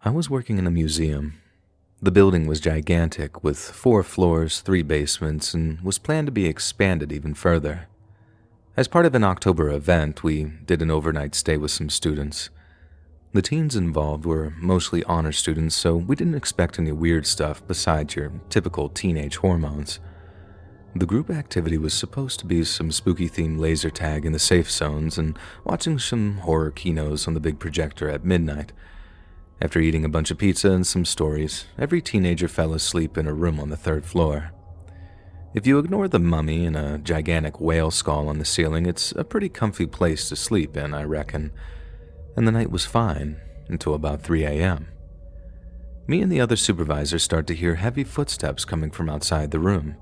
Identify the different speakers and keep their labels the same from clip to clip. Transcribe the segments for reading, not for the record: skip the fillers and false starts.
Speaker 1: I was working in a museum. The building was gigantic, with 4 floors, 3 basements, and was planned to be expanded even further. As part of an October event, we did an overnight stay with some students. The teens involved were mostly honor students, so we didn't expect any weird stuff besides your typical teenage hormones. The group activity was supposed to be some spooky-themed laser tag in the safe zones and watching some horror kinos on the big projector at midnight. After eating a bunch of pizza and some stories, every teenager fell asleep in a room on the 3rd floor. If you ignore the mummy and a gigantic whale skull on the ceiling, it's a pretty comfy place to sleep in, I reckon. And the night was fine until about 3 a.m. Me and the other supervisors start to hear heavy footsteps coming from outside the room.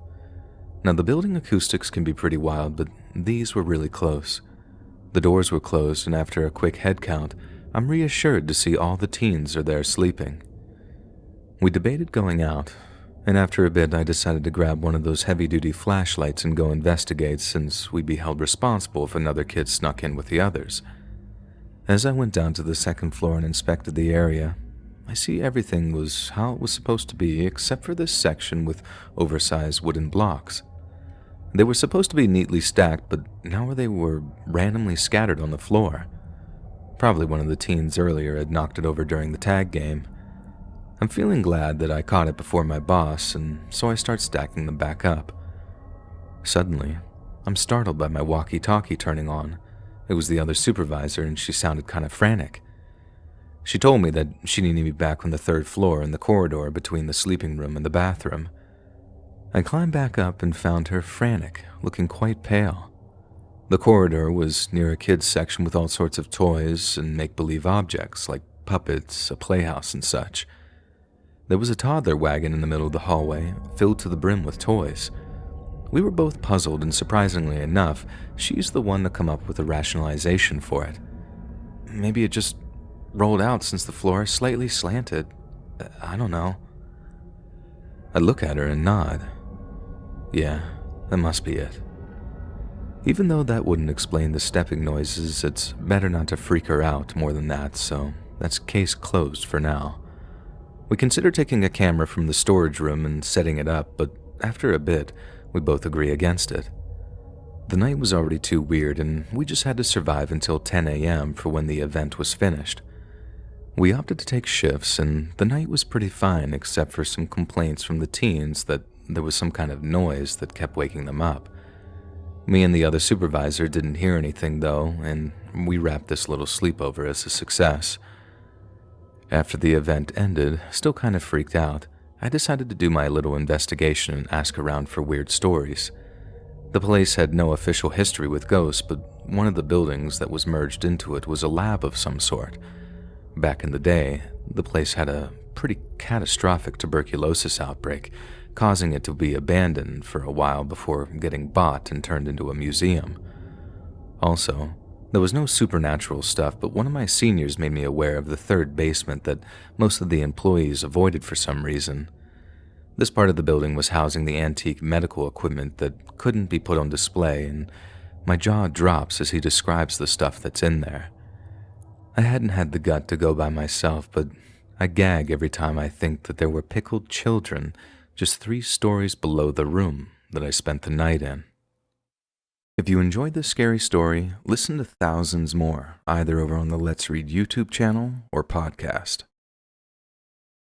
Speaker 1: Now, the building acoustics can be pretty wild, but these were really close. The doors were closed, and after a quick head count, I'm reassured to see all the teens are there sleeping. We debated going out, and after a bit I decided to grab one of those heavy-duty flashlights and go investigate, since we'd be held responsible if another kid snuck in with the others. As I went down to the 2nd floor and inspected the area, I see everything was how it was supposed to be except for this section with oversized wooden blocks. They were supposed to be neatly stacked, but now they were randomly scattered on the floor. Probably one of the teens earlier had knocked it over during the tag game. I'm feeling glad that I caught it before my boss, and so I start stacking them back up. Suddenly, I'm startled by my walkie-talkie turning on. It was the other supervisor, and she sounded kind of frantic. She told me that she needed me back on the 3rd floor in the corridor between the sleeping room and the bathroom. I climbed back up and found her frantic, looking quite pale. The corridor was near a kids' section with all sorts of toys and make-believe objects like puppets, a playhouse, and such. There was a toddler wagon in the middle of the hallway, filled to the brim with toys. We were both puzzled, and surprisingly enough, she's the one to come up with a rationalization for it. Maybe it just rolled out since the floor is slightly slanted. I don't know. I look at her and nod. Yeah, that must be it. Even though that wouldn't explain the stepping noises, it's better not to freak her out more than that, so that's case closed for now. We consider taking a camera from the storage room and setting it up, but after a bit, we both agree against it. The night was already too weird, and we just had to survive until 10 a.m. for when the event was finished. We opted to take shifts, and the night was pretty fine except for some complaints from the teens that there was some kind of noise that kept waking them up. Me and the other supervisor didn't hear anything though, and we wrapped this little sleepover as a success. After the event ended, still kind of freaked out, I decided to do my little investigation and ask around for weird stories. The place had no official history with ghosts, but one of the buildings that was merged into it was a lab of some sort. Back in the day, the place had a pretty catastrophic tuberculosis outbreak, causing it to be abandoned for a while before getting bought and turned into a museum. Also, there was no supernatural stuff, but one of my seniors made me aware of the 3rd basement that most of the employees avoided for some reason. This part of the building was housing the antique medical equipment that couldn't be put on display, and my jaw drops as he describes the stuff that's in there. I hadn't had the gut to go by myself, but I gag every time I think that there were pickled children just 3 stories below the room that I spent the night in. If you enjoyed this scary story, listen to thousands more, either over on the Let's Read YouTube channel or podcast.